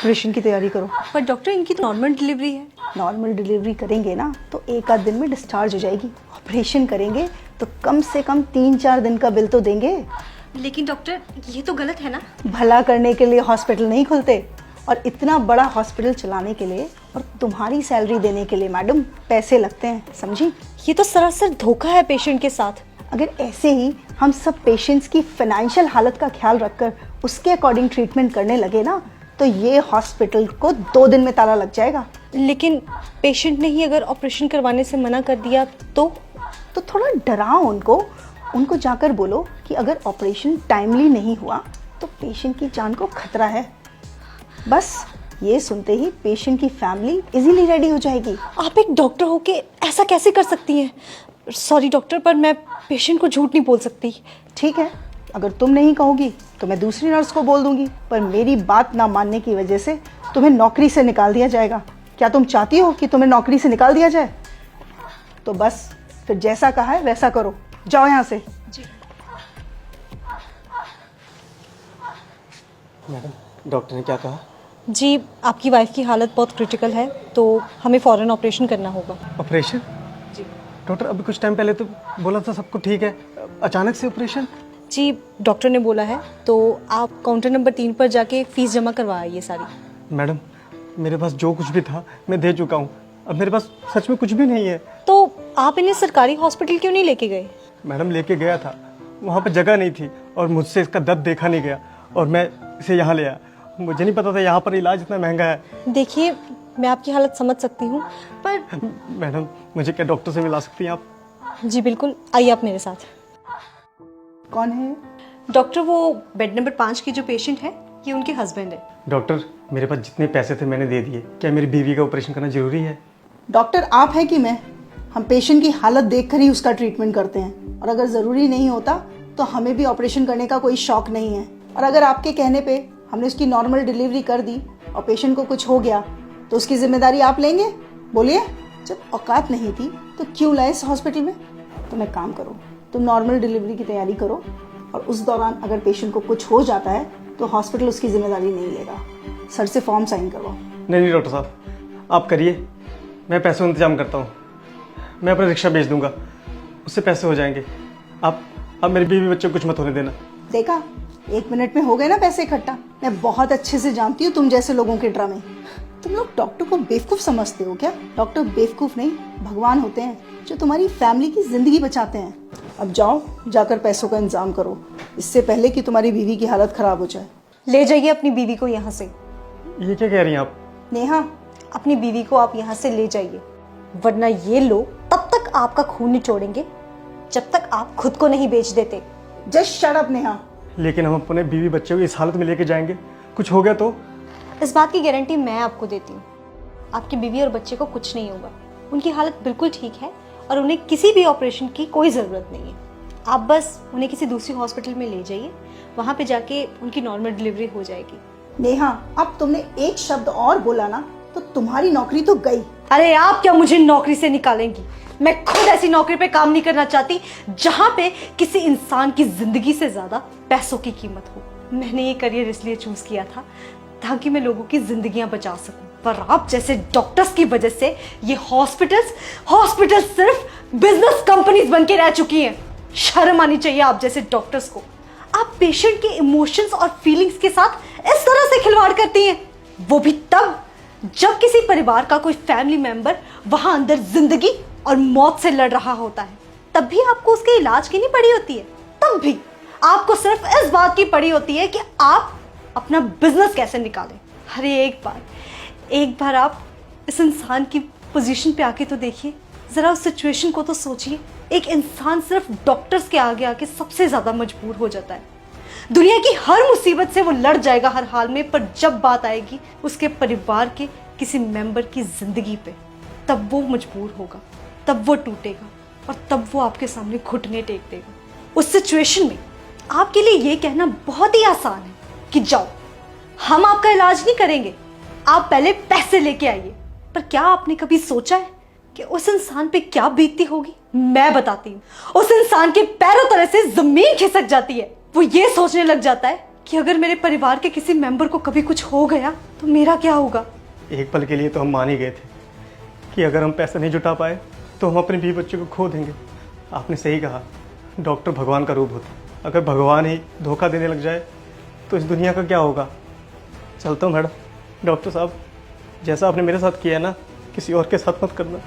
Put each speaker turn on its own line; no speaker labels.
Operation की तैयारी करो।
पर डॉक्टर इनकी तो नॉर्मल डिलीवरी है।
नॉर्मल डिलीवरी करेंगे ना तो एक आध दिन में डिस्चार्ज हो जाएगी। ऑपरेशन करेंगे तो कम से कम 3-4 दिन का बिल तो देंगे।
लेकिन डॉक्टर ये तो गलत है ना।
भला करने के लिए हॉस्पिटल नहीं खुलते, और इतना बड़ा हॉस्पिटल चलाने के लिए और तुम्हारी सैलरी देने के लिए मैडम पैसे लगते हैं, समझी?
ये तो सरासर धोखा है पेशेंट के साथ।
अगर ऐसे ही हम सब पेशेंट्स की फाइनेंशियल हालत का ख्याल रखकर उसके अकॉर्डिंग ट्रीटमेंट करने लगे ना तो ये हॉस्पिटल को 2 दिन में ताला लग जाएगा।
लेकिन पेशेंट ने ही अगर ऑपरेशन करवाने से मना कर दिया तो
थोड़ा डराओ उनको जाकर बोलो कि अगर ऑपरेशन टाइमली नहीं हुआ तो पेशेंट की जान को खतरा है। बस ये सुनते ही पेशेंट की फैमिली इजीली रेडी हो जाएगी।
आप एक डॉक्टर होके ऐसा कैसे कर सकती हैं? सॉरी डॉक्टर, पर मैं पेशेंट को झूठ नहीं बोल सकती।
ठीक है, अगर तुम नहीं कहोगी तो मैं दूसरी नर्स को बोल दूंगी, पर मेरी बात ना मानने की वजह से तुम्हें नौकरी से निकाल दिया जाएगा। क्या तुम चाहती हो कि तुम्हें नौकरी से निकाल दिया जाए? तो बस फिर जैसा कहा है वैसा करो, जाओ यहाँ से।
जी
मैडम, डॉक्टर ने क्या कहा?
जी, आपकी वाइफ की हालत बहुत क्रिटिकल है तो हमें फ़ौरन ऑपरेशन करना होगा।
ऑपरेशन?
जी
डॉक्टर, अभी कुछ टाइम पहले तो बोला था सब कुछ ठीक है, अचानक से ऑपरेशन?
जी, डॉक्टर ने बोला है तो आप काउंटर नंबर 3 पर जाके फ़ीस जमा करवाइए सारी।
मैडम, मेरे पास जो कुछ भी था मैं दे चुका हूँ, अब मेरे पास सच में कुछ भी नहीं है।
तो आप इन्हें सरकारी हॉस्पिटल क्यों नहीं लेके गए?
मैडम, लेके गया था, वहाँ पर जगह नहीं थी और मुझसे इसका दर्द देखा नहीं गया और मैं इसे यहाँ ले आया। मुझे नहीं पता था यहाँ पर इलाज इतना महंगा है।
देखिए, मैं आपकी हालत समझ सकती हूँ, पर
मैडम, मुझे क्या डॉक्टर से मिला सकती हैं आप?
जी बिल्कुल, आइए आप मेरे साथ।
कौन है?
डॉक्टर, वो बेड नंबर 5 की जो पेशेंट है ये उनके हस्बैंड है।
डॉक्टर, मेरे पास जितने पैसे थे मैंने दे दिए, क्या मेरी बीवी का ऑपरेशन करना जरूरी है?
डॉक्टर आप हैं कि मैं? हम पेशेंट की हालत देखकर ही उसका ट्रीटमेंट करते हैं, और अगर ज़रूरी नहीं होता तो हमें भी ऑपरेशन करने का कोई शौक नहीं है। और अगर आपके कहने पे हमने उसकी नॉर्मल डिलीवरी कर दी और पेशेंट को कुछ हो गया तो उसकी जिम्मेदारी आप लेंगे? बोलिए, जब औकात नहीं थी तो क्यों लाए इस हॉस्पिटल में? तुम एक काम करो, तुम नॉर्मल डिलीवरी की तैयारी करो, और उस दौरान अगर पेशेंट को कुछ हो जाता है तो हॉस्पिटल उसकी जिम्मेदारी नहीं लेगा। सर से फॉर्म साइन करवाओ।
नहीं डॉक्टर साहब, आप करिए, मैं पैसों का इंतजाम करता हूँ। मैं अपना रिक्शा बेच दूंगा, उससे पैसे हो जाएंगे। आप मेरी बीवी बच्चे को कुछ मत होने देना।
देखा, 1 मिनट में हो गए ना पैसे इकट्ठा। मैं बहुत अच्छे से जानती हूँ तुम जैसे लोगों के ड्रामे। तुम लोग डॉक्टर को बेवकूफ़ समझते हो क्या? डॉक्टर बेवकूफ़ नहीं, भगवान होते हैं जो तुम्हारी फैमिली की जिंदगी बचाते हैं। अब जाओ, जाकर पैसों का इंतजाम करो, इससे पहले कि तुम्हारी बीवी की हालत खराब हो जाए।
ले जाइए अपनी बीवी को यहाँ से।
ये क्या कह रही हैं आप?
नेहा,
अपनी बीवी को आप यहाँ से ले जाइए, वरना ये लोग तब तक आपका खून निचोड़ेंगे जब तक आप खुद को नहीं बेच देते।
Just shut up Neha.
लेकिन हम अपने बीवी बच्चे को इस हालत में लेके जाएंगे, कुछ हो गया तो?
इस बात की गारंटी मैं आपको देती हूँ, आपकी बीवी और बच्चे को कुछ नहीं होगा। उनकी हालत बिल्कुल ठीक है और उन्हें किसी भी ऑपरेशन की कोई ज़रूरत नहीं है। आप बस उन्हें किसी दूसरी हॉस्पिटल में ले जाइए, वहाँ पे जाके उनकी नॉर्मल डिलीवरी हो जाएगी।
नेहा, अब तुमने एक शब्द और बोला ना तो तुम्हारी नौकरी तो गई।
अरे आप क्या मुझे नौकरी से निकालेंगी? मैं खुद ऐसी नौकरी पे काम नहीं करना चाहती जहाँ पे किसी इंसान की जिंदगी से ज्यादा पैसों की कीमत हो। मैंने ये करियर इसलिए चूज किया था ताकि मैं लोगों की जिंदगियां बचा सकूं, पर आप जैसे डॉक्टर्स की वजह से ये हॉस्पिटल्स सिर्फ बिजनेस कंपनीज बन के रह चुकी हैं। शर्म आनी चाहिए आप जैसे डॉक्टर्स को। आप पेशेंट के इमोशंस और फीलिंग्स के साथ इस तरह से खिलवाड़ करती हैं, वो भी तब जब किसी परिवार का कोई फैमिली मेंबर वहां अंदर जिंदगी और मौत से लड़ रहा होता है। तब भी आपको उसके इलाज की नहीं पड़ी होती है, तब भी आपको सिर्फ इस बात की पड़ी होती है कि आप अपना बिजनेस कैसे निकालें। अरे एक बार आप इस इंसान की पोजीशन पे आके तो देखिए, जरा उस सिचुएशन को तो सोचिए। एक इंसान सिर्फ डॉक्टर्स के आगे आके सबसे ज्यादा मजबूर हो जाता है। दुनिया की हर मुसीबत से वो लड़ जाएगा हर हाल में, पर जब बात आएगी उसके परिवार के किसी मेंबर की जिंदगी पे, तब वो मजबूर होगा, तब वो टूटेगा और तब वो आपके सामने घुटने टेक देगा। उस सिचुएशन में आपके लिए ये कहना बहुत ही आसान है कि जाओ, हम आपका इलाज नहीं करेंगे, आप पहले पैसे लेके आइए। पर क्या आपने कभी सोचा है कि उस इंसान पे क्या बीतती होगी? मैं बताती हूँ। उस इंसान के पैरों तले से जमीन खिसक जाती है। वो ये सोचने लग जाता है कि अगर मेरे परिवार के किसी मेंबर को कभी कुछ हो गया तो मेरा क्या होगा।
एक पल के लिए तो हम मान ही गए थे कि अगर हम पैसा नहीं जुटा पाए तो हम अपने बीवी बच्चों को खो देंगे। आपने सही कहा, डॉक्टर भगवान का रूप होता। अगर भगवान ही धोखा देने लग जाए तो इस दुनिया का क्या होगा। चलता हूँ मैडम। डॉक्टर साहब, जैसा आपने मेरे साथ किया है ना, किसी और के साथ मत करना।